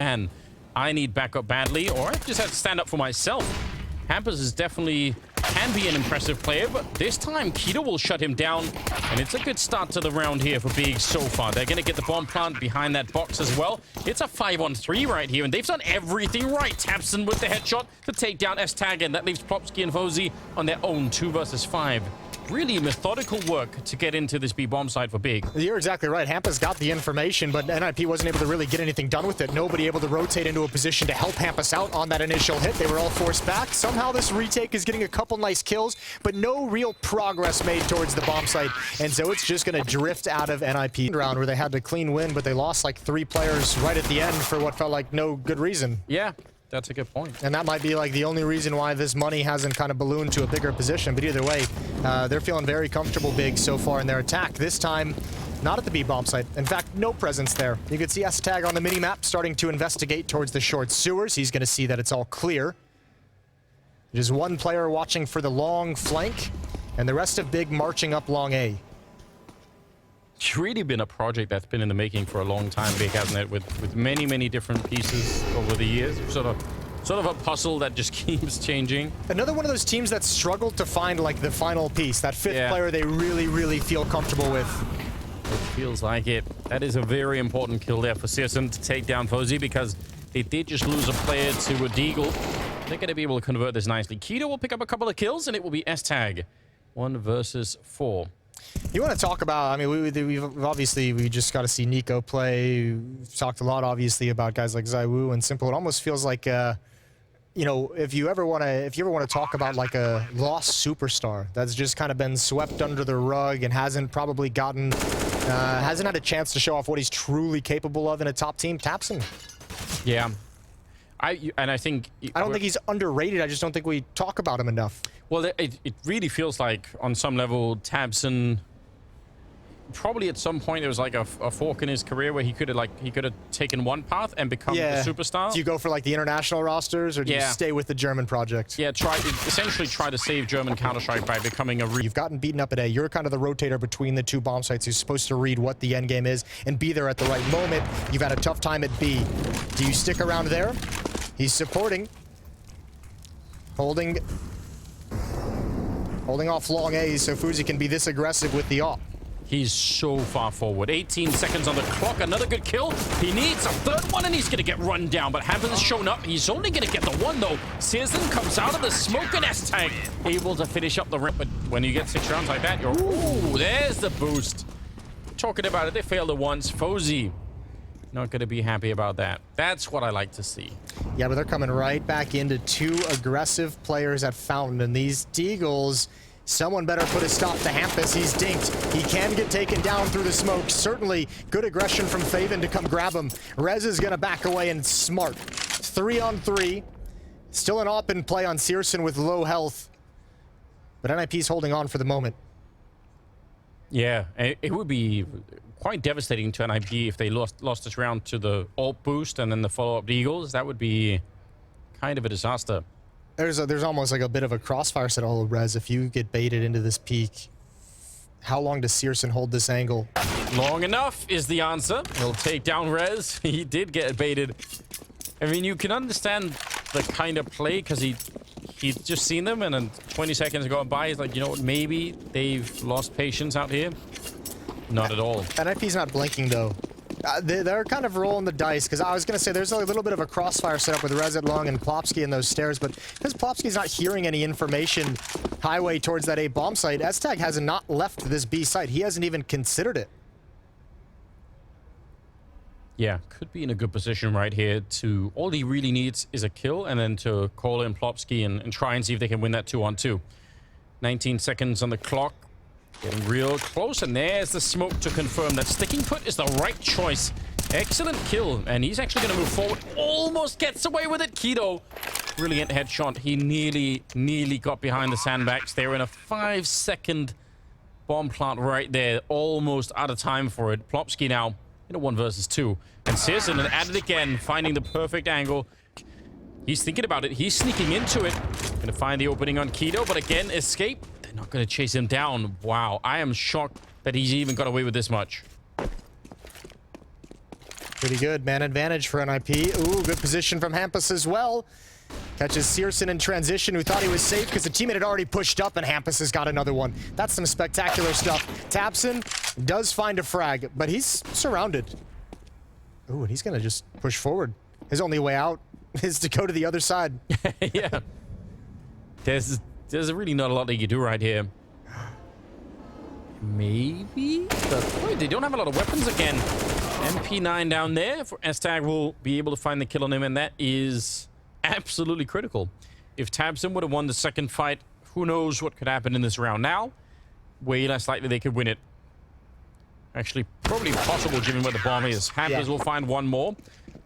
And I need backup badly, or I just have to stand up for myself. Hampers is definitely can be an impressive player, but this time keto will shut him down, and it's a good start to the round here for Big so far. They're going to get the bomb plant behind that box as well. It's a 5-on-3 right here, and they've done everything right. Tabson with the headshot to take down S-Tag, and that leaves Plopsky and Fozy on their own 2 versus 5. Really methodical work to get into this B-bomb side for Big. You're exactly right. Hampa's got the information, but NIP wasn't able to really get anything done with it. Nobody able to rotate into a position to help Hampus out on that initial hit. They were all forced back. Somehow this retake is getting a couple nice kills, but no real progress made towards the bomb site. And so it's just going to drift out of NIP round where they had to clean win, but they lost like 3 players right at the end for what felt like no good reason. Yeah. That's a good point. And that might be like the only reason why this money hasn't kind of ballooned to a bigger position. But either way, they're feeling very comfortable Big so far in their attack. This time, not at the B-bomb site. In fact, no presence there. You can see S-Tag on the mini-map starting to investigate towards the short sewers. He's going to see that it's all clear. There's 1 player watching for the long flank, and the rest of Big marching up long A. It's really been a project that's been in the making for a long time, Big, hasn't it? With many, many different pieces over the years. Sort of a puzzle that just keeps changing. Another one of those teams that struggled to find like the final piece, that 5th player they really, really feel comfortable with. It feels like it. That is a very important kill there for Searson to take down Fozy, because they did just lose a player to a Deagle. They're going to be able to convert this nicely. Keto will pick up a couple of kills, and it will be S-Tag. 1 versus 4. You want to talk about, I mean, we just got to see Niko play. We've talked a lot, obviously, about guys like zywoo and Simple. It almost feels like, you know, if you ever want to talk about like a lost superstar that's just kind of been swept under the rug and hasn't probably gotten, hasn't had a chance to show off what he's truly capable of in a top team, Tabson. Yeah. I don't think he's underrated. I just don't think we talk about him enough. Well, it really feels like on some level Tabson probably at some point there was like a fork in his career where he could have taken one path and become the superstar. Do you go for like the international rosters, or do you stay with the German project? Yeah, essentially try to save German Counter-Strike by becoming a... You've gotten beaten up at A. You're kind of the rotator between the 2 bomb sites who's supposed to read what the end game is and be there at the right moment. You've had a tough time at B. Do you stick around there? He's supporting. Holding off long A so Fuzi can be this aggressive with the op. He's so far forward. 18 seconds on the clock. Another good kill. He needs a 3rd one, and he's going to get run down. But Hampers has shown up. He's only going to get the 1, though. Searson comes out of the smoke, and S-Tag able to finish up the rip. But when you get 6 rounds like that, you're... Ooh, there's the boost. Talking about it, they failed it once. Fozy not going to be happy about that. That's what I like to see. Yeah, but they're coming right back into 2 aggressive players at Fountain. And these Deagles... Someone better put a stop to Hampus. He's dinked. He can get taken down through the smoke. Certainly good aggression from Faven to come grab him. Rez is going to back away, and smart. 3-on-3. Still an op in play on Searson with low health. But NIP's holding on for the moment. Yeah, it would be quite devastating to NIP if they lost this round to the ult boost and then the follow-up Eagles. That would be kind of a disaster. There's almost like a bit of a crossfire set. Oh, Rez, if you get baited into this peak, how long does Searson hold this angle? Long enough is the answer. He'll take down Rez. He did get baited. I mean, you can understand the kind of play because he's just seen them, and then 20 seconds gone by, he's like, you know what, maybe they've lost patience out here. Not at all. NIP's not blinking, though. They're kind of rolling the dice, because I was going to say there's a little bit of a crossfire set up with Rez at long and Plopsky in those stairs, but because Plopsky's not hearing any information highway towards that A bomb site, S-Tag has not left this B site. He hasn't even considered it. Yeah, could be in a good position right here to... All he really needs is a kill, and then to call in Plopsky and try and see if they can win that 2-on-2. 19 seconds on the clock. Getting real close, and there's the smoke to confirm that sticking put is the right choice. Excellent kill, and he's actually going to move forward. Almost gets away with it. Keto, brilliant headshot. He nearly got behind the sandbags. They were in a 5-second bomb plant right there. Almost out of time for it. Plopsky now in a 1 versus 2. And Searson at it again, finding the perfect angle. He's thinking about it. He's sneaking into it. Going to find the opening on Keto, but again, escape. They're not going to chase him down. Wow, I am shocked that he's even got away with this much. Pretty good. Man advantage for NIP. Ooh, good position from Hampus as well. Catches Searson in transition, who thought he was safe because the teammate had already pushed up, and Hampus has got another one. That's some spectacular stuff. Tabson does find a frag, but he's surrounded. Ooh, and he's going to just push forward. His only way out is to go to the other side. Yeah. There's really not a lot they can do right here. Maybe? But wait, they don't have a lot of weapons again. MP9 down there. For S-Tag will be able to find the kill on him, and that is absolutely critical. If Tabson would have won the second fight, who knows what could happen in this round. Now, way less likely they could win it. Actually, probably possible given where the bomb is. Hampers will find one more.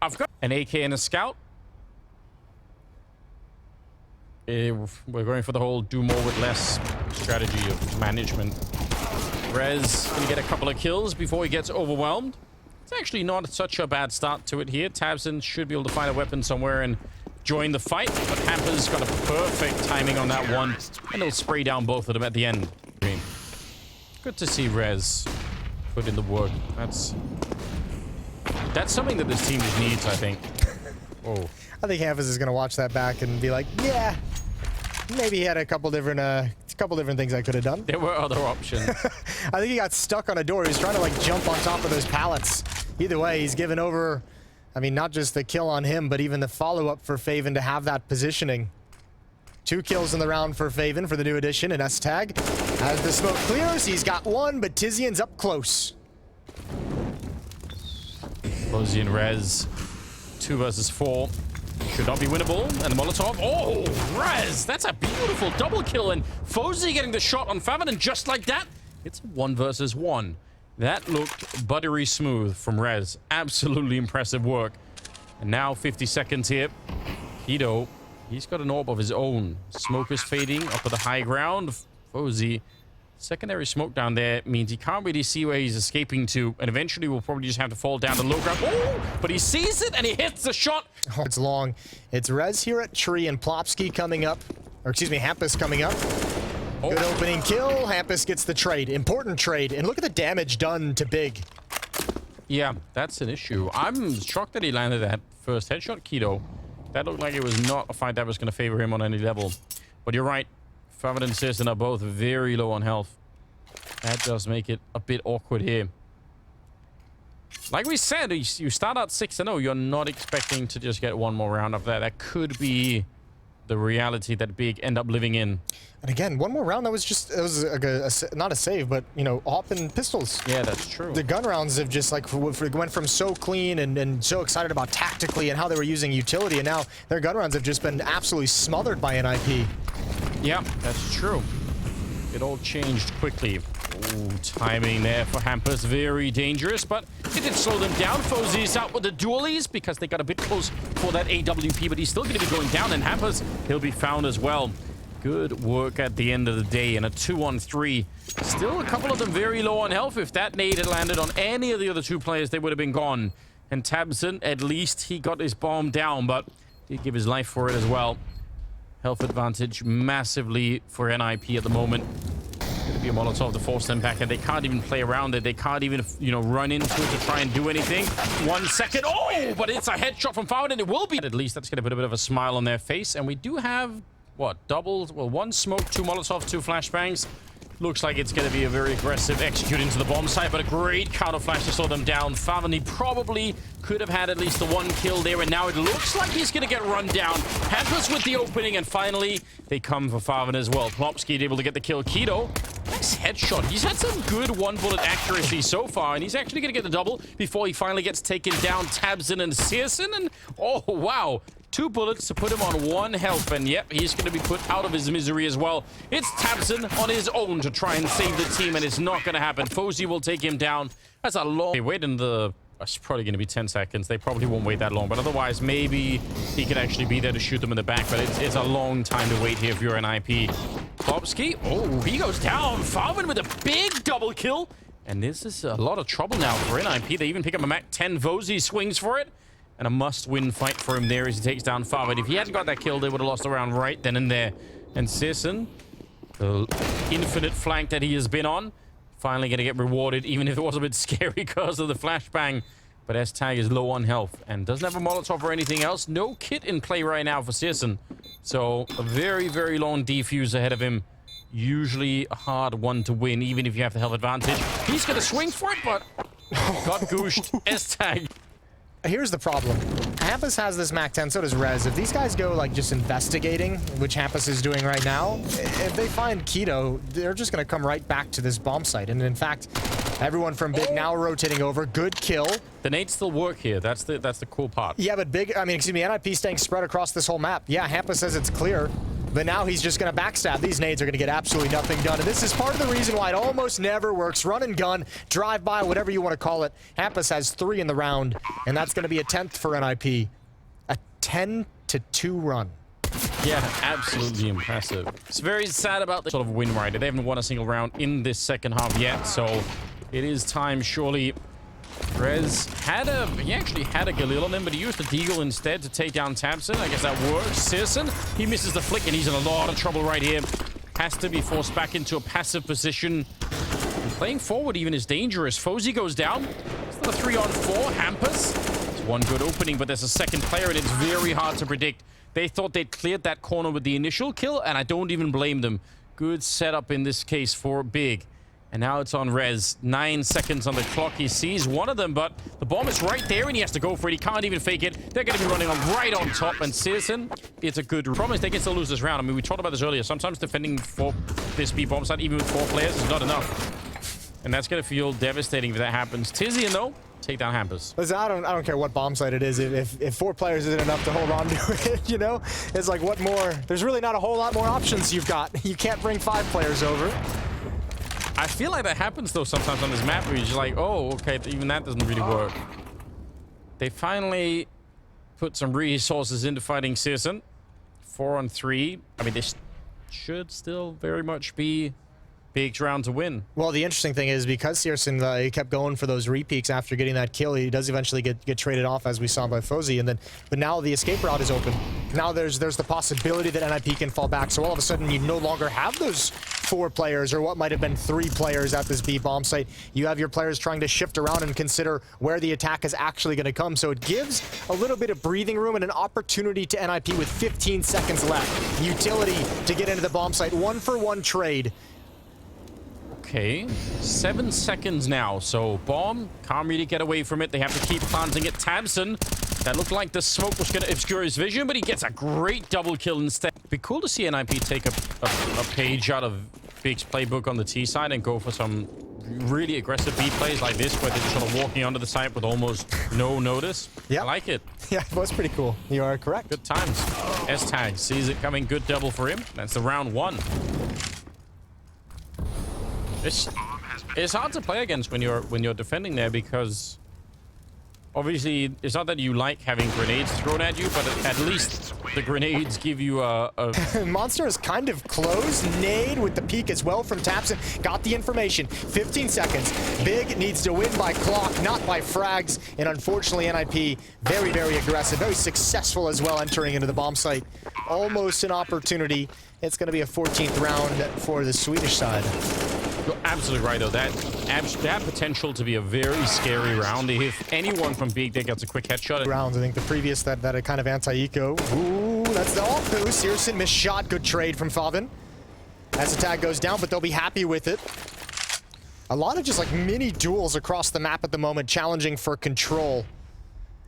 I've got an AK and a scout. We're going for the whole do more with less strategy of management. Rez can get a couple of kills before he gets overwhelmed. It's actually not such a bad start to it here. Tabson should be able to find a weapon somewhere and join the fight, but Hampers got a perfect timing on that one, and he'll spray down both of them at the end. Good to see Rez put in the work. That's something that this team just needs, I think. Oh, I think Hampus is going to watch that back and be like, yeah, maybe he had a couple different things I could have done. There were other options. I think he got stuck on a door. He was trying to like jump on top of those pallets. Either way, he's given over, I mean, not just the kill on him, but even the follow-up for Faven to have that positioning. 2 kills in the round for Faven for the new addition, and S-Tag. As the smoke clears, he's got one, but Tizian's up close. Rosie and Rez, 2 versus 4. Should not be winnable. And the Molotov. Oh, Rez! That's a beautiful double kill. And Fozy getting the shot on Faven, and just like that, it's 1 versus 1. That looked buttery smooth from Rez. Absolutely impressive work. And now 50 seconds here. Kido, he's got an orb of his own. Smoke is fading up at the high ground. Fozy, secondary smoke down there means he can't really see where he's escaping to, and eventually will probably just have to fall down to low ground. Oh, but he sees it and he hits the shot. Oh, it's long. It's Rez here at Tree and Plopsky coming up, or excuse me, Hampus coming up. Oh. Good opening kill. Hampus gets the trade. Important trade. And look at the damage done to Big. Yeah, that's an issue. I'm shocked that he landed that first headshot, Kido. That looked like it was not a fight that was going to favor him on any level. But you're right. Faven and Searson are both very low on health. That does make it a bit awkward here. Like we said, you start out 6-0. You're not expecting to just get one more round of that. That could be the reality that Big end up living in. And again, one more round, that was just, it was not a save, but, you know, AWP and pistols. Yeah, that's true. The gun rounds have just, like, went from so clean and so excited about tactically and how they were using utility, and now their gun rounds have just been absolutely smothered by NIP. Yeah, that's true. It all changed quickly. Ooh, timing there for Hampus, very dangerous, but it did slow them down. Fozy's out with the dualies because they got a bit close for that AWP, but he's still going to be going down, and Hampus, he'll be found as well. Good work at the end of the day, and a 2-on-3. Still a couple of them very low on health. If that nade had landed on any of the other 2 players, they would have been gone. And Tabson, at least he got his bomb down, but did give his life for it as well. Health advantage massively for NIP at the moment. Going to be a Molotov to force them back, and they can't even play around it. They can't even, you know, run into it to try and do anything. 1 second. Oh, but it's a headshot from Faven, and it will be. At least that's going to put a bit of a smile on their face. And we do have, what, doubled? Well, 1 smoke, 2 Molotov, 2 flashbangs. Looks like it's going to be a very aggressive execute into the bomb site, but a great counter flash to slow them down. Faven, he probably could have had at least the 1 kill there, and now it looks like he's going to get run down. Hampus with the opening, and finally, they come for Faven as well. Plopsky able to get the kill. Kido, nice headshot. He's had some good 1-bullet accuracy so far, and he's actually going to get the double before he finally gets taken down. Tabson and Searson, and oh, wow. 2 bullets to put him on 1 health, and yep, he's going to be put out of his misery as well. It's Tabson on his own to try and save the team, and it's not going to happen. Fozy will take him down. That's a long... They wait in the... It's probably going to be 10 seconds. They probably won't wait that long, but otherwise, maybe he could actually be there to shoot them in the back, but it's a long time to wait here if you're an IP. Plopsky, oh, he goes down. Faven with a big double kill, and this is a lot of trouble now for NIP. They even pick up a Mac 10. Fozy swings for it. And a must-win fight for him there as he takes down Faven. If he hadn't got that kill, they would have lost the round right then and there. And Searson, the infinite flank that he has been on, finally going to get rewarded, even if it was a bit scary because of the flashbang. But S-Tag is low on health and doesn't have a Molotov or anything else. No kit in play right now for Searson. So a very, very long defuse ahead of him. Usually a hard one to win, even if you have the health advantage. He's going to swing for it, but got gooshed. S-Tag. Here's the problem. Hampus has this MAC-10, so does Rez. If these guys go, like, just investigating, which Hampus is doing right now, if they find Keto, they're just going to come right back to this bomb site. And in fact, everyone from Big now rotating over. Good kill. The nades still work here. That's the cool part. Yeah, but NIP staying spread across this whole map. Yeah, Hampus says it's clear. But now he's just going to backstab. These nades are going to get absolutely nothing done. And this is part of the reason why it almost never works. Run and gun, drive by, whatever you want to call it. Hampus has 3 in the round, and that's going to be a 10th for NIP. A 10-2 run. Yeah, absolutely impressive. It's very sad about this sort of win rate. They haven't won a single round in this second half yet, so it is time, surely. Rez he actually had a Galil on him, but he used the Deagle instead to take down Tabson. I guess that works. Searson, he misses the flick, and he's in a lot of trouble right here. Has to be forced back into a passive position. And playing forward even is dangerous. Fozy goes down. It's not a 3-on-4. Hampus. It's one good opening, but there's a second player, and it's very hard to predict. They thought they'd cleared that corner with the initial kill, and I don't even blame them. Good setup in this case for Big. And now it's on Rez. 9 seconds on the clock. He sees one of them, but the bomb is right there, and he has to go for it. He can't even fake it. They're going to be running on right on top. And Searson, it's a good promise. They can still lose this round. I mean, we talked about this earlier. Sometimes defending for this B bomb site, even with 4 players, is not enough. And that's going to feel devastating if that happens. Tizian, though, take down Hampus. Listen, I don't care what bomb site it is. If 4 players isn't enough to hold on to it, you know? It's like, what more? There's really not a whole lot more options you've got. You can't bring 5 players over. I feel like that happens, though, sometimes on this map where you're just like, oh, okay, even that doesn't really work. They finally put some resources into fighting Searson. 4-on-3. I mean, this should still very much be Big's round to win. Well, the interesting thing is because Searson he kept going for those repeaks after getting that kill, he does eventually get traded off, as we saw by Fozy, but now the escape route is open. Now there's the possibility that NIP can fall back, so all of a sudden you no longer have those 4 players or what might have been 3 players at this B bomb site. You have your players trying to shift around and consider where the attack is actually going to come, so it gives a little bit of breathing room and an opportunity to NIP with 15 seconds left. Utility to get into the bomb site. 1-for-1 trade. Okay, 7 seconds now. So bomb can't really get away from it. They have to keep planting it. Tabson, that looked like the smoke was going to obscure his vision, but he gets a great double kill instead. It'd be cool to see NIP take a page out of Big's playbook on the T side and go for some really aggressive B plays like this, where they're just sort of walking onto the site with almost no notice. Yeah, I like it. Yeah, it was pretty cool. You are correct. Good times. S-Tag sees it coming. Good double for him. That's the round 1. It's hard to play against when you're defending there, because obviously it's not that you like having grenades thrown at you, but at least the grenades give you a Monster is kind of close. Nade with the peek as well from Tabson. Got the information. 15 seconds. Big needs to win by clock, not by frags. And unfortunately, NIP very, very aggressive, very successful as well, entering into the bomb site. Almost an opportunity. It's going to be a 14th round for the Swedish side. You're absolutely right, though. That potential to be a very scary round. If anyone from Big there gets a quick headshot. Rounds, I think the previous that a kind of anti-eco. Ooh, that's the off boost. Searson missed shot. Good trade from Favin. As the tag goes down, but they'll be happy with it. A lot of just like mini duels across the map at the moment, challenging for control.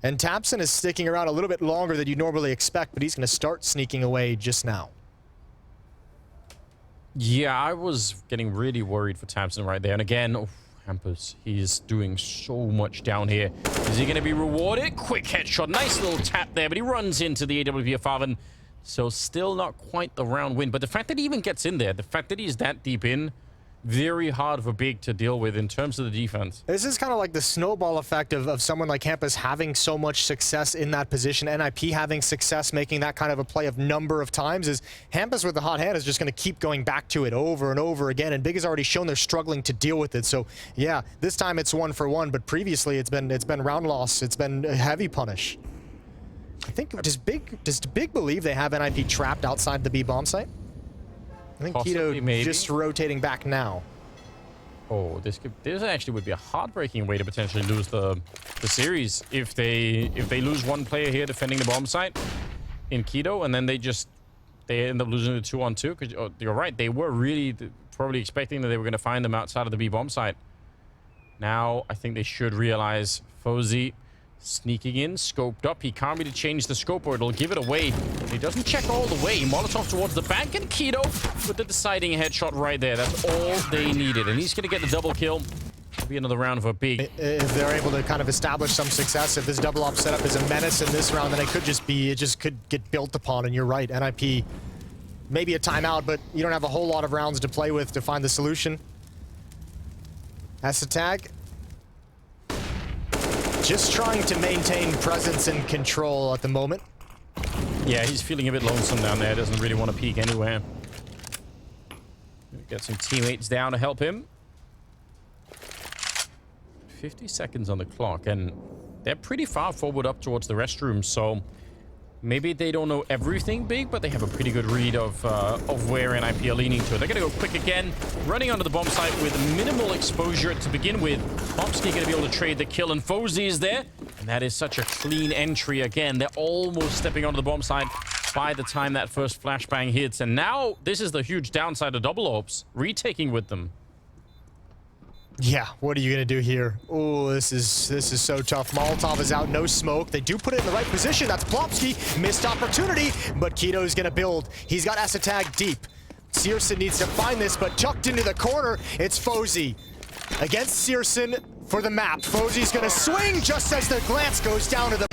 And Tabson is sticking around a little bit longer than you normally expect, but he's going to start sneaking away just now. Yeah, I was getting really worried for Tabson right there. And again, Hampus, he's doing so much down here. Is he going to be rewarded? Quick headshot. Nice little tap there, but he runs into the AWP of Favin. So still not quite the round win. But the fact that he even gets in there, the fact that he's that deep in, very hard for Big to deal with in terms of the defense. This is kind of like the snowball effect of someone like Hampus having so much success in that position. NIP having success making that kind of a play of number of times. Is Hampus with the hot hand is just going to keep going back to it over and over again. And Big has already shown they're struggling to deal with it. So yeah, this time it's 1-for-1, but previously it's been round loss. It's been a heavy punish. I think does Big believe they have NIP trapped outside the B bomb site? I think Possibly, Keto maybe. just rotating back now. Oh, this actually would be a heartbreaking way to potentially lose the series if they lose one player here defending the bomb site in Keto, and then they end up losing the 2-on-2. Because you're right, they were really probably expecting that they were going to find them outside of the B bomb site. Now I think they should realize Fozy sneaking in, scoped up. He can't really change the scope or it'll give it away. He doesn't check all the way. Molotov towards the back, and Keto with the deciding headshot right there. That's all they needed. And he's going to get the double kill. It'll be another round of a big. If they're able to kind of establish some success, if this double op setup is a menace in this round, then it just could get built upon. And you're right, NIP, maybe a timeout, but you don't have a whole lot of rounds to play with to find the solution. That's the tag. Just trying to maintain presence and control at the moment. Yeah, he's feeling a bit lonesome down there. Doesn't really want to peek anywhere. Get some teammates down to help him. 50 seconds on the clock, and they're pretty far forward up towards the restroom, so maybe they don't know everything big, but they have a pretty good read of where NIP are leaning to. They're going to go quick again, running onto the bomb site with minimal exposure to begin with. Popsky going to be able to trade the kill, and Fozy is there. And that is such a clean entry again. They're almost stepping onto the bomb site by the time that first flashbang hits. And now this is the huge downside of double ops, retaking with them. Yeah, what are you gonna do here? Oh, this is so tough. Molotov is out, no smoke. They do put it in the right position. That's Plopsky. Missed opportunity, but Keto's gonna build. He's got Asatag deep. Searson needs to find this, but tucked into the corner, it's Fozy. Against Searson for the map. Fozy's gonna swing just as the glance goes down to the